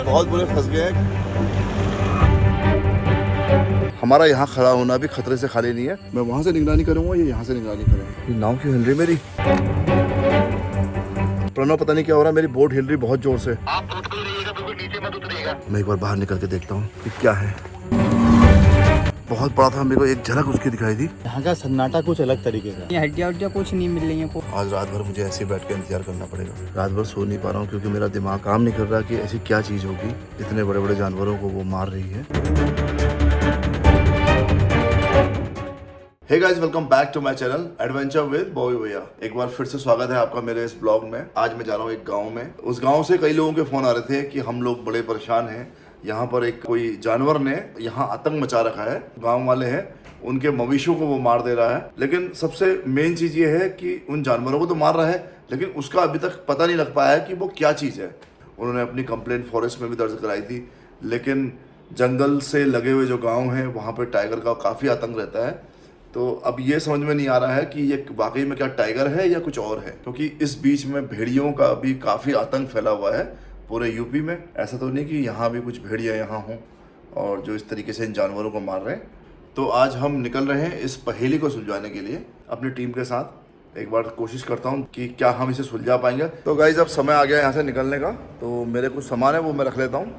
बहुत बुरे फंस गए हैं। हमारा यहाँ खड़ा होना भी खतरे से खाली नहीं है। मैं वहाँ से निगरानी करूँगा, ये यहाँ से निगरानी करेंगे। ये नाव क्यों हिल रही मेरी? प्रणव, पता नहीं क्या हो रहा है, मेरी बोट हिल रही बहुत जोर से। आप बोट को रहिएगा, बिल्कुल नीचे मत उतरिएगा। मैं एक बार बाहर निकल के देखता हूँ कि क्या है। बहुत बड़ा था, मेरे को एक झलक उसकी दिखाई दी। यहाँ का सन्नाटा कुछ अलग तरीके का। ये हड्डियाँ उड्डियाँ कुछ नहीं मिल रही हैं। आज रात भर मुझे ऐसे ही बैठ के इंतजार करना पड़ेगा। रात भर सो नहीं पा रहा हूँ क्योंकि मेरा दिमाग काम नहीं कर रहा कि ऐसी क्या चीज़ होगी इतने बड़े बड़े जानवरों को वो मार रही है। Hey guys, welcome back to my channel adventure with Bobby भैया। एक बार फिर से स्वागत है आपका मेरे इस ब्लॉग में। आज मैं जा रहा हूँ एक गांव में। उस गांव से कई लोगों के फोन आ रहे थे कि हम लोग बड़े परेशान हैं, यहाँ पर एक कोई जानवर ने यहाँ आतंक मचा रखा है। गांव वाले हैं, उनके मवेशियों को वो मार दे रहा है। लेकिन सबसे मेन चीज़ ये है कि उन जानवरों को तो मार रहा है, लेकिन उसका अभी तक पता नहीं लग पाया है कि वो क्या चीज़ है। उन्होंने अपनी कंप्लेंट फॉरेस्ट में भी दर्ज कराई थी, लेकिन जंगल से लगे हुए जो गाँव हैं वहाँ पर टाइगर का काफ़ी आतंक रहता है। तो अब ये समझ में नहीं आ रहा है कि ये वाकई में क्या टाइगर है या कुछ और है, क्योंकि इस बीच में भेड़ियों का भी काफ़ी आतंक फैला हुआ है पूरे यूपी में। ऐसा तो नहीं कि यहाँ भी कुछ भेड़िया यहाँ हों और जो इस तरीके से इन जानवरों को मार रहे हैं। तो आज हम निकल रहे हैं इस पहेली को सुलझाने के लिए अपनी टीम के साथ। एक बार कोशिश करता हूँ कि क्या हम इसे सुलझा पाएंगे। तो गाइस, अब समय आ गया यहाँ से निकलने का, तो मेरे कुछ सामान है वो मैं रख लेता हूँ।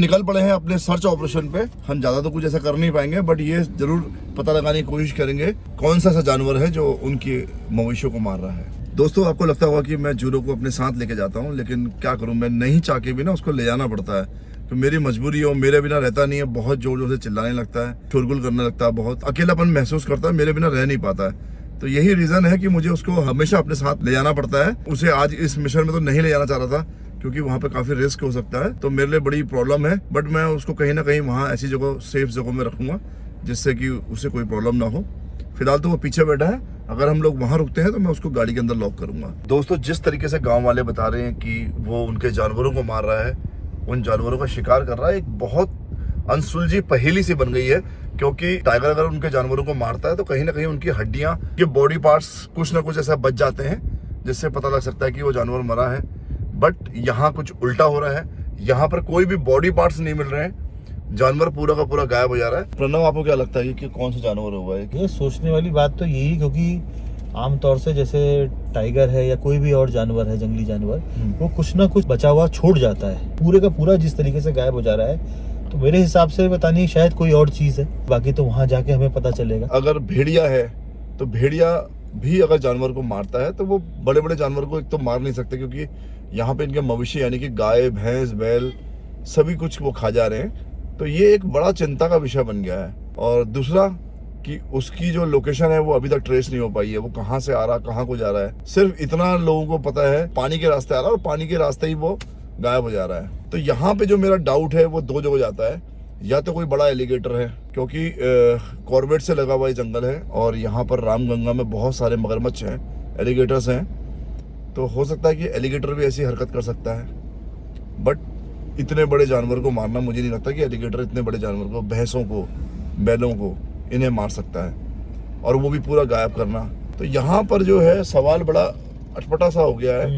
निकल पड़े हैं अपने सर्च ऑपरेशन पे। हम ज्यादा तो कुछ ऐसा कर नहीं पाएंगे, बट ये जरूर पता लगाने की कोशिश करेंगे कौन सा ऐसा जानवर है जो उनके मवेशियों को मार रहा है। दोस्तों, आपको लगता होगा कि मैं जूरो को अपने साथ लेके जाता हूँ, लेकिन क्या करूँ, मैं नहीं चाह के भी ना उसको ले जाना पड़ता है। तो मेरी मजबूरी है, और मेरे बिना रहता नहीं है। बहुत जोर जोर से चिल्लाने लगता है, शोरगुल करने लगता है, बहुत अकेलापन महसूस करता है, मेरे बिना रह नहीं पाता है। तो यही रीजन है कि मुझे उसको हमेशा अपने साथ ले जाना पड़ता है। उसे आज इस मिशन में तो नहीं ले जाना चाह रहा था क्योंकि वहाँ पे काफी रिस्क हो सकता है, तो मेरे लिए बड़ी प्रॉब्लम है। बट मैं उसको कहीं ना कहीं वहाँ ऐसी जगह, सेफ जगह में रखूंगा जिससे कि उसे कोई प्रॉब्लम ना हो। फिलहाल तो वो पीछे बैठा है, अगर हम लोग वहाँ रुकते हैं तो मैं उसको गाड़ी के अंदर लॉक करूंगा। दोस्तों, जिस तरीके से गाँव वाले बता रहे हैं कि वो उनके जानवरों को मार रहा है, उन जानवरों का शिकार कर रहा है, एक बहुत अनसुलझी पहेली सी बन गई है। क्योंकि टाइगर अगर उनके जानवरों को मारता है तो कहीं ना कहीं उनकी हड्डियां, के बॉडी पार्ट्स कुछ ना कुछ ऐसा बच जाते हैं जिससे पता लग सकता है कि वो जानवर मरा है। बट यहाँ कुछ उल्टा हो रहा है, यहाँ पर कोई भी बॉडी पार्ट्स नहीं मिल रहे हैं, जानवर पूरा का पूरा गायब हो जा रहा है। प्रणव, आपको क्या लगता है कि कौन सा जानवर होगा ये? सोचने वाली बात तो यही, क्योंकि आमतौर से जैसे टाइगर है या कोई भी और जानवर है, जंगली जानवर, वो कुछ ना कुछ बचा हुआ छोड़ जाता है। पूरे का पूरा जिस तरीके से गायब हो जा रहा है, तो मेरे हिसाब से पता नहीं, शायद कोई और चीज है। बाकी तो वहां जाके हमें पता चलेगा। अगर भेड़िया है तो भेड़िया भी अगर जानवर को मारता है तो वो बड़े बड़े जानवर को एक तो मार नहीं सकते, क्योंकि यहाँ पे इनके मवेशी यानी कि गाय, भैंस, बैल सभी कुछ वो खा जा रहे हैं। तो ये एक बड़ा चिंता का विषय बन गया है। और दूसरा कि उसकी जो लोकेशन है वो अभी तक ट्रेस नहीं हो पाई है। वो कहाँ से आ रहा, कहाँ को जा रहा है, सिर्फ इतना लोगों को पता है, पानी के रास्ते आ रहा है और पानी के रास्ते ही वो गायब हो जा रहा है। तो यहाँ पे जो मेरा डाउट है वो दो जगह जाता है। या तो कोई बड़ा एलिगेटर है, क्योंकि कॉर्बेट से लगा हुआ ये जंगल है और यहाँ पर रामगंगा में बहुत सारे मगरमच्छ हैं, एलिगेटर्स हैं। तो हो सकता है कि एलिगेटर भी ऐसी हरकत कर सकता है। बट इतने बड़े जानवर को मारना, मुझे नहीं लगता कि एलिगेटर इतने बड़े जानवर को, भैंसों को, बैलों को, इन्हें मार सकता है, और वो भी पूरा गायब करना। तो यहाँ पर जो है सवाल बड़ा अटपटा सा हो गया है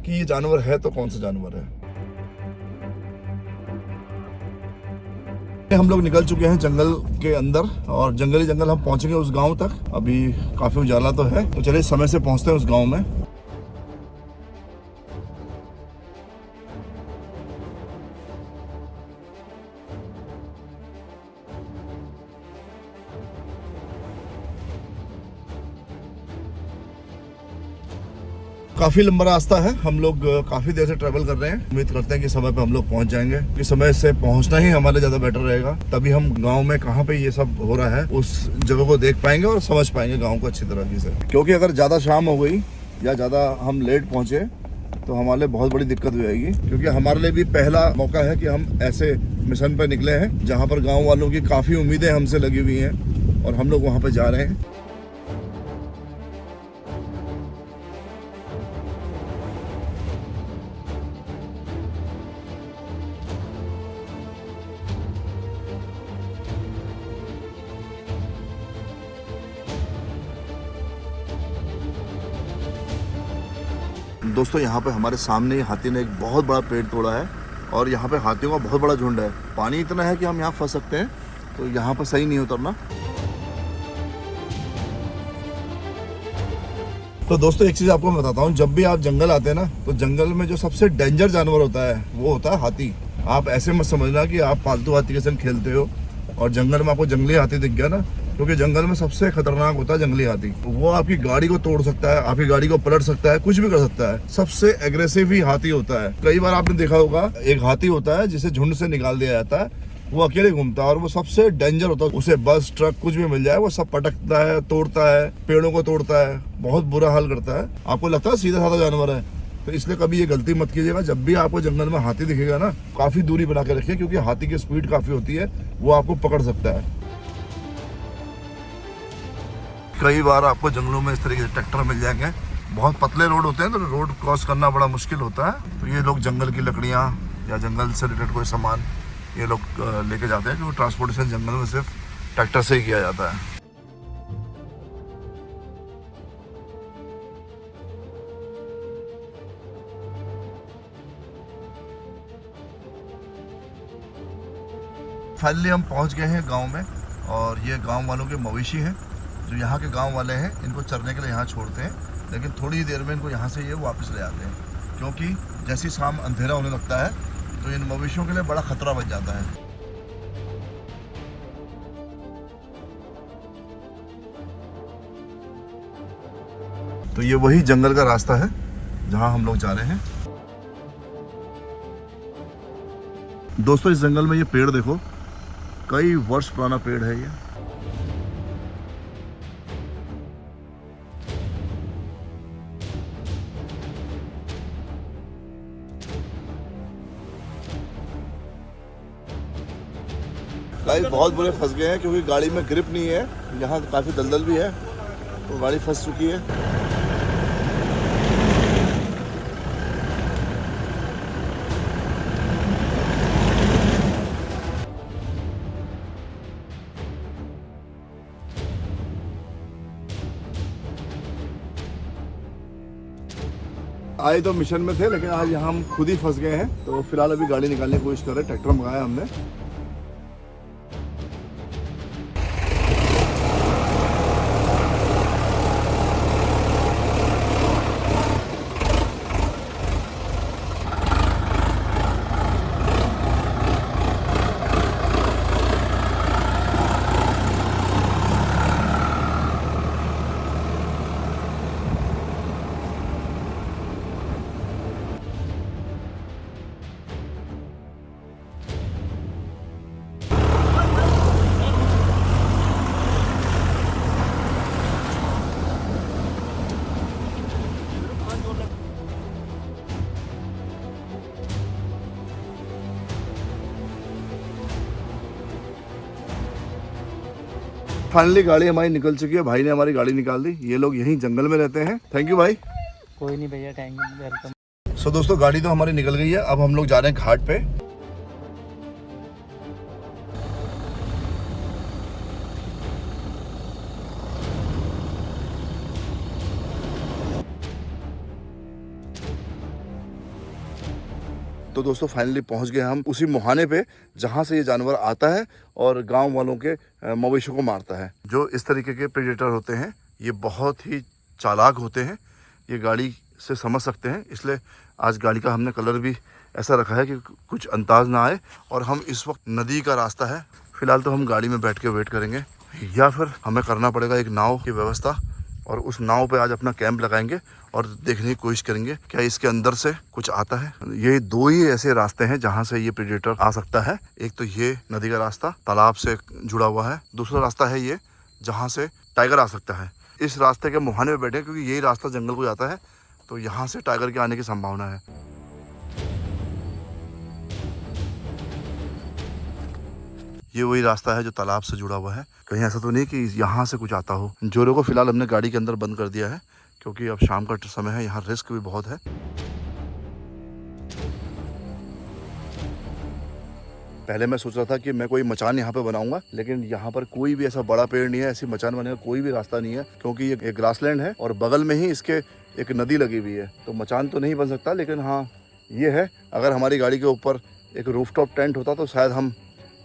कि ये जानवर है तो कौन सा जानवर है। हम लोग निकल चुके हैं जंगल के अंदर, और जंगली जंगल हम पहुंचेंगे उस गांव तक। अभी काफी उजाला तो है, तो चलिए समय से पहुंचते हैं उस गांव में। काफी लंबा रास्ता है, हम लोग काफी देर से ट्रेवल कर रहे हैं। उम्मीद करते हैं कि समय पे हम लोग पहुंच जाएंगे, कि समय से पहुंचना ही हमारे ज्यादा बेटर रहेगा। तभी हम गांव में कहाँ पे ये सब हो रहा है उस जगह को देख पाएंगे और समझ पाएंगे गांव को अच्छी तरह से। क्योंकि अगर ज्यादा शाम हो गई या ज्यादा हम लेट पहुंचे तो हमारे लिए बहुत बड़ी दिक्कत हो जाएगी। क्योंकि हमारे लिए भी पहला मौका है कि हम ऐसे मिशन पर निकले हैं जहाँ पर गाँव वालों की काफी उम्मीदें हमसे लगी हुई हैं और हम लोग वहाँ पे जा रहे हैं। दोस्तों यहाँ पे हमारे सामने ही हाथी ने एक बहुत बड़ा पेड़ तोड़ा है और यहाँ पे हाथियों का बहुत बड़ा झुंड है। पानी इतना है कि हम यहाँ फंस सकते हैं, तो यहाँ पर सही नहीं उतरना। तो दोस्तों एक चीज़ आपको मैं बताता हूँ, जब भी आप जंगल आते हैं ना, तो जंगल में जो सबसे डेंजर जानवर होता है वो होता है हाथी। आप ऐसे मत समझना कि आप पालतू हाथी के संग खेलते हो और जंगल में आपको जंगली हाथी दिख गया ना, क्योंकि जंगल में सबसे खतरनाक होता है जंगली हाथी। वो आपकी गाड़ी को तोड़ सकता है, आपकी गाड़ी को पलट सकता है, कुछ भी कर सकता है। सबसे एग्रेसिव ही हाथी होता है। कई बार आपने देखा होगा, एक हाथी होता है जिसे झुंड से निकाल दिया जाता है, वो अकेले घूमता है और वो सबसे डेंजर होता है। उसे बस ट्रक कुछ भी मिल जाए वो सब पटकता है, तोड़ता है, पेड़ों को तोड़ता है, बहुत बुरा हाल करता है। आपको लगता है सीधा साधा जानवर है, तो इसलिए कभी ये गलती मत कीजिएगा। जब भी आपको जंगल में हाथी दिखेगा ना, काफी दूरी बना के रखिए, क्योंकि हाथी की स्पीड काफी होती है, वो आपको पकड़ सकता है। कई बार आपको जंगलों में इस तरीके से ट्रैक्टर मिल जाएंगे। बहुत पतले रोड होते हैं, तो रोड क्रॉस करना बड़ा मुश्किल होता है। तो ये लोग जंगल की लकड़ियाँ या जंगल से रिलेटेड कोई सामान ये लोग लेके जाते हैं, क्योंकि ट्रांसपोर्टेशन जंगल में सिर्फ ट्रैक्टर से ही किया जाता है। फाइनली हम पहुंच गए हैं गांव में, और ये गांव वालों के मवेशी हैं। जो यहाँ के गांव वाले हैं, इनको चरने के लिए यहाँ छोड़ते हैं, लेकिन थोड़ी ही देर में इनको यहाँ से ये वापस ले आते हैं, क्योंकि जैसी शाम अंधेरा होने लगता है तो इन मवेशियों के लिए बड़ा खतरा बन जाता है। तो ये वही जंगल का रास्ता है जहाँ हम लोग जा रहे हैं। दोस्तों इस जंगल में ये पेड़ देखो, कई वर्ष पुराना पेड़ है ये। गाइस बहुत बुरे फंस गए हैं, क्योंकि गाड़ी में ग्रिप नहीं है। यहाँ काफी दलदल भी है, तो गाड़ी फंस चुकी है। आए तो मिशन में थे, लेकिन आज यहाँ हम खुद ही फंस गए हैं। तो फिलहाल अभी गाड़ी निकालने की कोशिश कर रहे हैं। ट्रैक्टर मंगाया हमने। फाइनली गाड़ी हमारी निकल चुकी है। भाई ने हमारी गाड़ी निकाल दी। ये लोग यहीं जंगल में रहते हैं। थैंक यू भाई। कोई नहीं भैया, थैंक यू, वेलकम। सो दोस्तों गाड़ी तो हमारी निकल गई है। अब हम लोग जा रहे हैं घाट पे। तो दोस्तों फाइनली पहुंच गए हम उसी मुहाने पे जहां से ये जानवर आता है और गांव वालों के मवेशियों को मारता है। जो इस तरीके के प्रेडेटर होते हैं ये बहुत ही चालाक होते हैं, ये गाड़ी से समझ सकते हैं। इसलिए आज गाड़ी का हमने कलर भी ऐसा रखा है कि कुछ अंदाज ना आए। और हम इस वक्त नदी का रास्ता है, फिलहाल तो हम गाड़ी में बैठ के वेट करेंगे, या फिर हमें करना पड़ेगा एक नाव की व्यवस्था, और उस नाव पे आज अपना कैंप लगाएंगे और देखने की कोशिश करेंगे क्या इसके अंदर से कुछ आता है। ये दो ही ऐसे रास्ते हैं जहां से ये प्रेडेटर आ सकता है। एक तो ये नदी का रास्ता तालाब से जुड़ा हुआ है, दूसरा रास्ता है ये जहां से टाइगर आ सकता है। इस रास्ते के मुहाने में बैठे क्योंकि यही रास्ता जंगल को जाता है, तो यहाँ से टाइगर के आने की संभावना है। ये वही रास्ता है जो तालाब से जुड़ा हुआ है। कहीं ऐसा तो नहीं कि यहाँ से कुछ आता हो। जोरों को फिलहाल हमने गाड़ी के अंदर बंद कर दिया है, क्योंकि अब शाम का समय है, यहाँ रिस्क भी बहुत है। पहले मैं सोच रहा था कि मैं कोई मचान यहाँ पे बनाऊंगा, लेकिन यहाँ पर कोई भी ऐसा बड़ा पेड़ नहीं है, ऐसी मचान बनाने का कोई भी रास्ता नहीं है, क्योंकि ये ग्रासलैंड है और बगल में ही इसके एक नदी लगी हुई है, तो मचान तो नहीं बन सकता, लेकिन हाँ ये है, अगर हमारी गाड़ी के ऊपर एक रूफटॉप टेंट होता तो शायद हम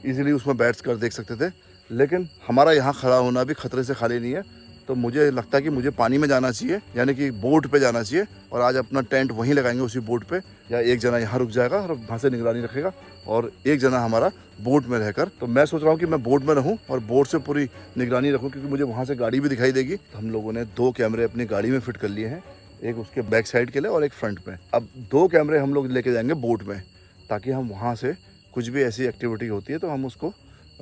इजीली उसमें बैठ कर देख सकते थे। लेकिन हमारा यहाँ खड़ा होना भी खतरे से खाली नहीं है, तो मुझे लगता है कि मुझे पानी में जाना चाहिए, यानी कि बोट पे जाना चाहिए, और आज अपना टेंट वहीं लगाएंगे उसी बोट पे, या एक जना यहाँ रुक जाएगा और वहाँ से निगरानी रखेगा, और एक जना हमारा बोट में रहकर। तो मैं सोच रहा हूँ कि मैं बोट में रहूँ और बोट से पूरी निगरानी रखूँ, क्योंकि मुझे वहाँ से गाड़ी भी दिखाई देगी। तो हम लोगों ने 2 कैमरे अपनी गाड़ी में फिट कर लिए हैं, एक उसके बैक साइड के लिए और एक फ्रंट में। अब 2 कैमरे हम लोग लेके जाएंगे बोट में, ताकि हम वहाँ से कुछ भी ऐसी एक्टिविटी होती है तो हम उसको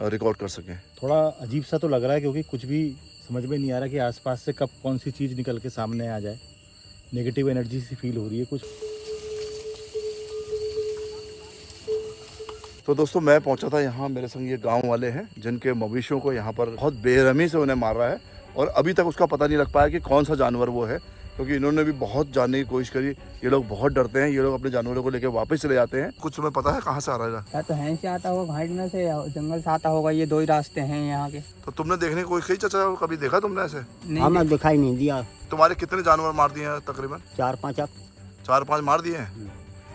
रिकॉर्ड कर सकें। थोड़ा अजीब सा तो लग रहा है, क्योंकि कुछ भी समझ में नहीं आ रहा कि आसपास से कब कौन सी चीज़ निकल के सामने आ जाए। नेगेटिव एनर्जी सी फील हो रही है कुछ। तो दोस्तों मैं पहुंचा था यहाँ, मेरे संग ये गांव वाले हैं जिनके मवेशियों को यहाँ पर बहुत बेरहमी से उन्हें मार रहा है, और अभी तक उसका पता नहीं लग पाया कि कौन सा जानवर वो है, क्योंकि इन्होंने भी बहुत जानने की कोशिश करी। ये लोग बहुत डरते हैं, ये लोग अपने जानवरों को लेकर वापस चले जाते हैं। कुछ तुम्हें पता है कहाँ से आ रहा है? या तो हैं से आता होगा, घाट में से, जंगल से आता होगा। ये 2 ही रास्ते हैं यहाँ के। तो तुमने देखने की कोशिश की चाचा, कभी देखा तुमने ऐसे? नहीं, हमें दिखाई नहीं दिया। तुम्हारे कितने जानवर मार दिए हैं तकरीबन? 4-5 अब। 4-5 मार दिए हैं।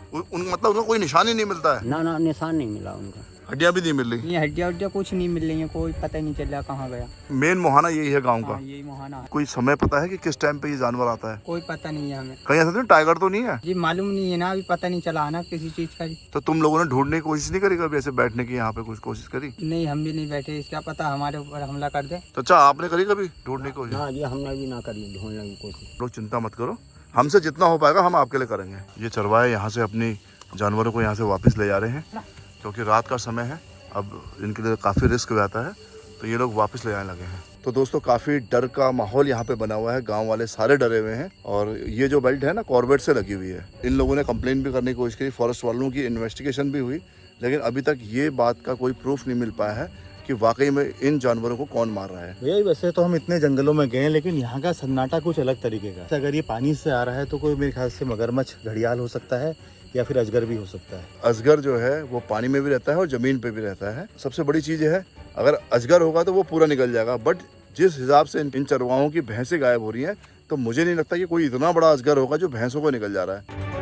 उन मतलब उनको कोई निशान ही नहीं मिलता है? ना निशान नहीं मिला उनका। हड्डियाँ भी नहीं मिल रही? ये हड्डियाँ कुछ नहीं मिल रही है, कोई पता ही नहीं चल रहा कहाँ गया। मेन मुहाना यही है गाँव का। हाँ, यही मुहाना है। कोई समय पता है कि किस टाइम पे ये जानवर आता है? कोई पता नहीं है हमें। कहीं ऐसा तो टाइगर तो नहीं है? जी मालूम नहीं है ना, अभी पता नहीं चला है ना किसी चीज का। तो तुम लोगों ने ढूंढने की कोशिश नहीं करी कभी, ऐसे बैठने की यहाँ पे कुछ कोशिश करी? नहीं, हम भी नहीं बैठे, क्या पता हमारे ऊपर हमला कर दे। तो अच्छा, आपने करी कभी ढूंढने की कोशिश? हाँ जी, हमने भी ना करी ढूंढने की कोशिश। लोग चिंता मत करो, हमसे जितना हो पाएगा हम आपके लिए करेंगे। ये चरवाहे यहाँ से अपनी जानवरों को यहाँ से वापस ले जा रहे हैं, क्योंकि रात का समय है, अब इनके लिए काफ़ी रिस्क हो जाता है, तो ये लोग वापस ले जाने लगे हैं। तो दोस्तों काफ़ी डर का माहौल यहाँ पे बना हुआ है, गांव वाले सारे डरे हुए हैं। और ये जो बेल्ट है ना, कॉर्बेट से लगी हुई है। इन लोगों ने कंप्लेन भी करने की कोशिश करी, फॉरेस्ट वालों की इन्वेस्टिगेशन भी हुई, लेकिन अभी तक ये बात का कोई प्रूफ नहीं मिल पाया है कि वाकई में इन जानवरों को कौन मार रहा है। भैया वैसे तो हम इतने जंगलों में गए हैं, लेकिन यहाँ का सन्नाटा कुछ अलग तरीके का है। अगर ये पानी से आ रहा है तो कोई मेरे ख्याल से मगरमच्छ, घड़ियाल हो सकता है, या फिर अजगर भी हो सकता है। अजगर जो है वो पानी में भी रहता है और ज़मीन पे भी रहता है। सबसे बड़ी चीज़ है, अगर अजगर होगा तो वो पूरा निकल जाएगा, बट जिस हिसाब से इन चरवाहों की भैंसें गायब हो रही हैं, तो मुझे नहीं लगता कि कोई इतना बड़ा अजगर होगा जो भैंसों को निकल जा रहा है।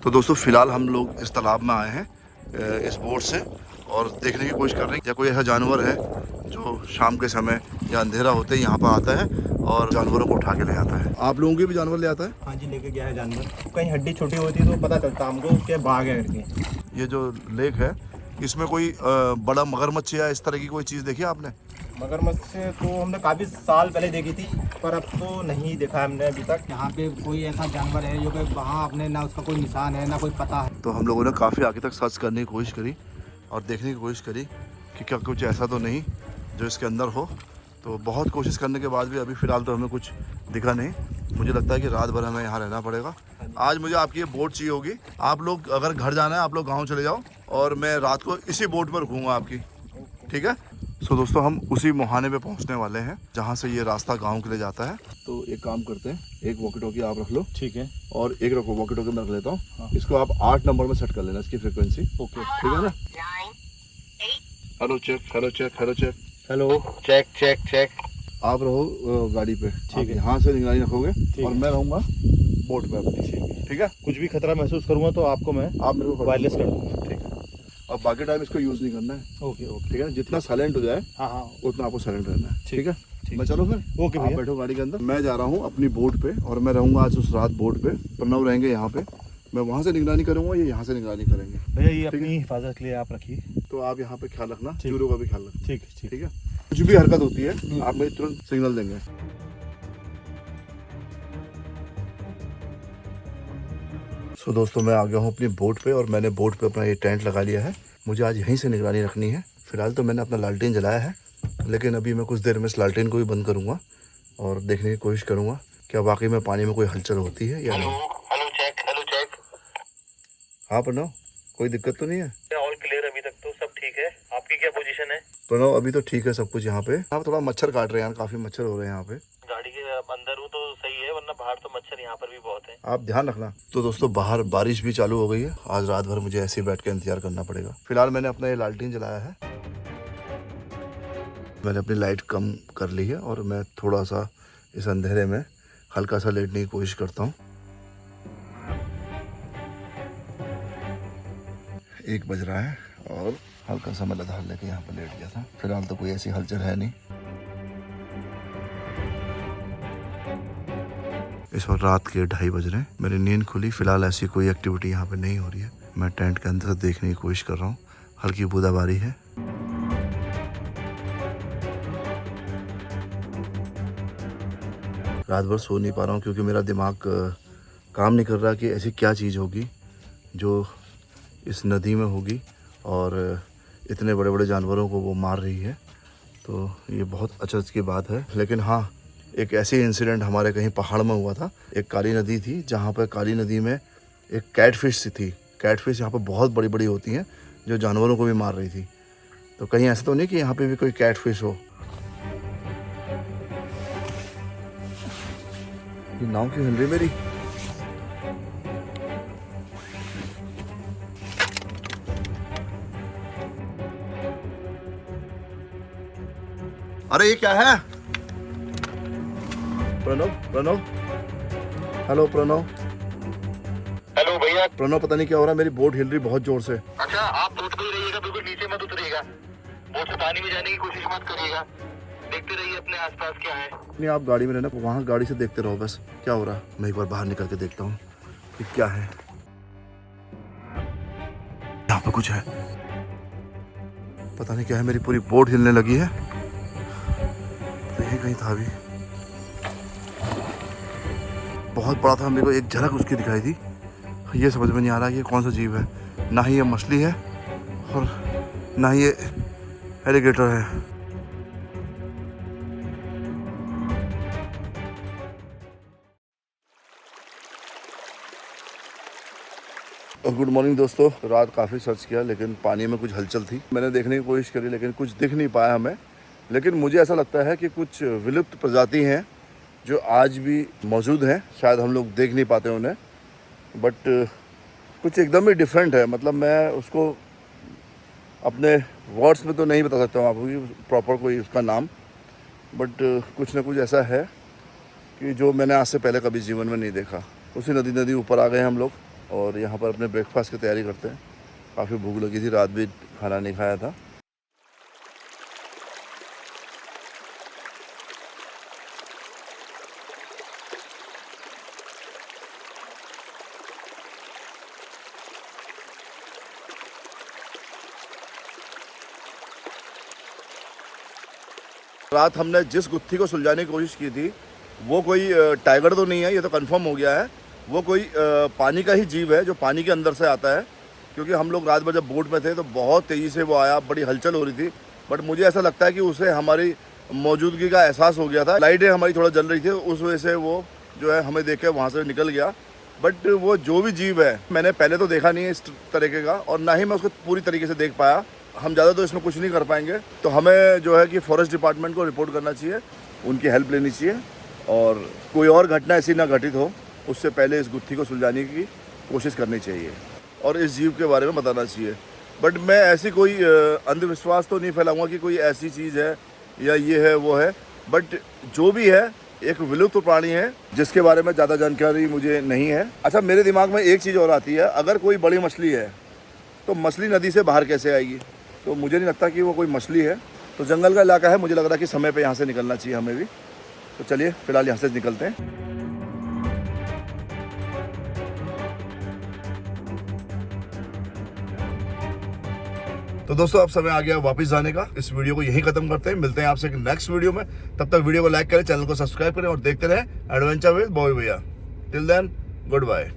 तो दोस्तों फिलहाल हम लोग इस तालाब में आए हैं इस बोट से, और देखने की कोशिश कर रहे हैं क्या कोई ऐसा जानवर है जो शाम के समय या अंधेरा होते ही यहाँ पर आता है और जानवरों को उठा के ले आता है। आप लोगों के भी जानवर ले आता है? हाँ जी, लेके गया है जानवर। कहीं हड्डी छोटी होती है तो पता चलता हमको कि भाग है करके। ये जो लेक है, इसमें कोई बड़ा मगरमच्छ या इस तरह की कोई चीज़ देखी आपने? मगरमच्छ से तो हमने काफ़ी साल पहले देखी थी, पर अब तो नहीं देखा हमने अभी तक। यहाँ पे कोई ऐसा जानवर है जो कि वहाँ अपने ना उसका कोई निशान है ना कोई पता है। तो हम लोगों ने काफ़ी आगे तक सर्च करने की कोशिश करी और देखने की कोशिश करी कि क्या कुछ ऐसा तो नहीं जो इसके अंदर हो। तो बहुत कोशिश करने के बाद भी अभी फ़िलहाल तो हमें कुछ दिखा नहीं। मुझे लगता है कि रात भर हमें यहाँ रहना पड़ेगा। आज मुझे आपकी ये बोट चाहिए होगी। आप लोग अगर घर जाना है, आप लोग गाँव चले जाओ और मैं रात को इसी बोट पर रुकूँगा आपकी, ठीक है? सो दोस्तों हम उसी मुहाने पे पहुंचने वाले हैं जहां से ये रास्ता गांव के लिए जाता है। तो एक काम करते हैं, एक वॉकी टॉकी आप रख लो, ठीक है, और एक रखो वॉकी टॉकी मैं रख लेता हूँ। हाँ। इसको आप 8 नंबर में सेट कर लेना, इसकी फ्रिक्वेंसी। ओके, ठीक है ना? Hello check, hello check, hello check, hello check check check. आप रहो गाड़ी पे, ठीक है, यहाँ से निगरानी रखोगे और मैं रहूँगा बोट पे अपनी, ठीक है? कुछ भी खतरा महसूस करूंगा तो आपको मैं आप मेरे को वायरलेस कर दूंगा, ठीक है? और बाकी टाइम इसको यूज़ नहीं करना है। ओके ओके, ठीक है? जितना साइलेंट हो जाए हाँ उतना आपको साइलेंट रहना है, ठीक है? ठीक। मैं चलो फिर। ओके आप भैया, बैठो गाड़ी के अंदर, मैं जा रहा हूँ अपनी बोट पे और मैं रहूँगा आज उस रात बोट पे। प्रणव रहेंगे यहाँ पे, मैं वहाँ से निगरानी करूँगा, ये यहाँ से निगरानी करेंगे। भैया ये अपनी हिफाजत के लिए आप रखिए। तो आप यहाँ पे ख्याल रखना, चूरों का भी ख्याल रखना, ठीक ठीक है? कुछ भी हरकत होती है आप मुझे तुरंत सिग्नल देंगे। सो दोस्तों मैं आ गया हूँ अपनी बोट पे और मैंने बोट पे अपना ये टेंट लगा लिया है। मुझे आज यहीं से निगरानी रखनी है। फिलहाल तो मैंने अपना लालटेन जलाया है, लेकिन अभी मैं कुछ देर में इस लालटेन को भी बंद करूँगा और देखने की कोशिश करूँगा क्या वाकई में पानी में कोई हलचल होती है या नहीं। Hello check, hello check. हाँ प्रणव, कोई दिक्कत तो नहीं है? ऑल क्लियर, अभी तक तो सब ठीक है। आपकी क्या पोजीशन है? प्रणव अभी तो ठीक है सब कुछ यहाँ पे। आप थोड़ा मच्छर काट रहे हैं यार, काफी मच्छर हो रहे हैं यहाँ पे। गाड़ी के अंदर हूँ तो सही है, वरना बाहर तो मच्छर यहाँ पर भी बहुत है। आप ध्यान रखना। तो दोस्तों बाहर बारिश भी चालू हो गई है। आज रात भर मुझे ऐसे ही बैठ के इंतजार करना पड़ेगा। फिलहाल मैंने अपना ये लालटेन जलाया है। मैंने अपनी लाइट कम कर ली है और मैं थोड़ा सा इस अंधेरे में हल्का सा लेटने की कोशिश करता हूँ। 1 बज रहा है और हल्का सा मैं लदार लेके यहाँ पर लेट गया था। फिलहाल तो कोई ऐसी हलचल है नहीं। इस वक्त रात के 2:30 बज रहे हैं। मेरी नींद खुली। फिलहाल ऐसी कोई एक्टिविटी यहाँ पे नहीं हो रही है। मैं टेंट के अंदर से देखने की कोशिश कर रहा हूँ। हल्की बूंदाबांदी है। रात भर सो नहीं पा रहा हूँ क्योंकि मेरा दिमाग काम नहीं कर रहा कि ऐसी क्या चीज़ होगी जो इस नदी में होगी और इतने बड़े बड़े जानवरों को वो मार रही है। तो ये बहुत अचरज की बात है। लेकिन हाँ, एक ऐसी इंसिडेंट हमारे कहीं पहाड़ में हुआ था। एक काली नदी थी जहाँ पर काली नदी में एक कैटफिश सी थी। कैटफिश यहाँ पर बहुत बड़ी बड़ी होती हैं जो जानवरों को भी मार रही थी। तो कहीं ऐसा तो नहीं कि यहाँ पे भी कोई कैटफिश हो। ये नाव क्यों हिल रही मेरी? अरे ये क्या है? प्रणव हेलो प्रणव। हेलो भैया। प्रणव पता नहीं क्या हो रहा है, मेरी बोट हिल रही बहुत जोर से। अच्छा, आप बोट में ही रहिएगा, बिल्कुल नीचे मत उतरिएगा। बोट से पानी में जाने की कोशिश मत करिएगा। देखते रहिए अपने आसपास क्या है। नहीं, आप गाड़ी में रहना, वहाँ गाड़ी से देखते रहो बस क्या हो रहा है। मैं एक बार बाहर निकल के देखता हूँ कि क्या है। यहाँ पे कुछ है, पता नहीं क्या है। मेरी पूरी बोट हिलने लगी है। तो यही कहीं था अभी। बहुत बड़ा था, मेरे को एक झलक उसकी दिखाई थी। ये समझ में नहीं आ रहा कि ये कौन सा जीव है। ना ही ये मछली है और ना ही ये एलिगेटर है। गुड मॉर्निंग दोस्तों। रात काफ़ी सर्च किया लेकिन पानी में कुछ हलचल थी। मैंने देखने की कोशिश करी लेकिन कुछ दिख नहीं पाया हमें। लेकिन मुझे ऐसा लगता है कि कुछ विलुप्त प्रजाति हैं जो आज भी मौजूद हैं। शायद हम लोग देख नहीं पाते उन्हें, बट कुछ एकदम ही डिफरेंट है। मतलब मैं उसको अपने वर्ड्स में तो नहीं बता सकता हूँ आपको प्रॉपर कोई उसका नाम, बट कुछ ना कुछ ऐसा है कि जो मैंने आज से पहले कभी जीवन में नहीं देखा। उसी नदी ऊपर आ गए हम लोग और यहाँ पर अपने ब्रेकफास्ट की तैयारी करते हैं। काफ़ी भूख लगी थी, रात भी खाना नहीं खाया था। रात हमने जिस गुत्थी को सुलझाने की कोशिश की थी वो कोई टाइगर तो नहीं है, ये तो कंफर्म हो गया है। वो कोई पानी का ही जीव है जो पानी के अंदर से आता है। क्योंकि हम लोग रात भर जब बोट में थे तो बहुत तेज़ी से वो आया, बड़ी हलचल हो रही थी। बट मुझे ऐसा लगता है कि उसे हमारी मौजूदगी का एहसास हो गया था। लाइटें हमारी थोड़ा जल रही थी, उस वजह से वो जो है हमें देख के वहाँ से निकल गया। बट वो जो भी जीव है मैंने पहले तो देखा नहीं है इस तरीके का, और ना ही मैं उसको पूरी तरीके से देख पाया। हम ज़्यादा तो इसमें कुछ नहीं कर पाएंगे। तो हमें जो है कि फॉरेस्ट डिपार्टमेंट को रिपोर्ट करना चाहिए, उनकी हेल्प लेनी चाहिए और कोई और घटना ऐसी ना घटित हो उससे पहले इस गुत्थी को सुलझाने की कोशिश करनी चाहिए और इस जीव के बारे में बताना चाहिए। बट मैं ऐसी कोई अंधविश्वास तो नहीं फैलाऊंगा कि कोई ऐसी चीज़ है या ये है वो है। बट जो भी है एक विलुप्त प्राणी है जिसके बारे में ज़्यादा जानकारी मुझे नहीं है। अच्छा, मेरे दिमाग में एक चीज़ और आती है, अगर कोई बड़ी मछली है तो मछली नदी से बाहर कैसे आएगी? तो मुझे नहीं लगता कि वो कोई मछली है। तो जंगल का इलाका है, मुझे लग रहा है कि समय पे यहाँ से निकलना चाहिए हमें भी। तो चलिए फिलहाल यहाँ से निकलते हैं। तो दोस्तों अब समय आ गया वापस जाने का। इस वीडियो को यहीं खत्म करते हैं। मिलते हैं आपसे नेक्स्ट वीडियो में। तब तक वीडियो को लाइक करें, चैनल को सब्सक्राइब करें और देखते रहें एडवेंचर विद बॉय भैया। Till then, good bye.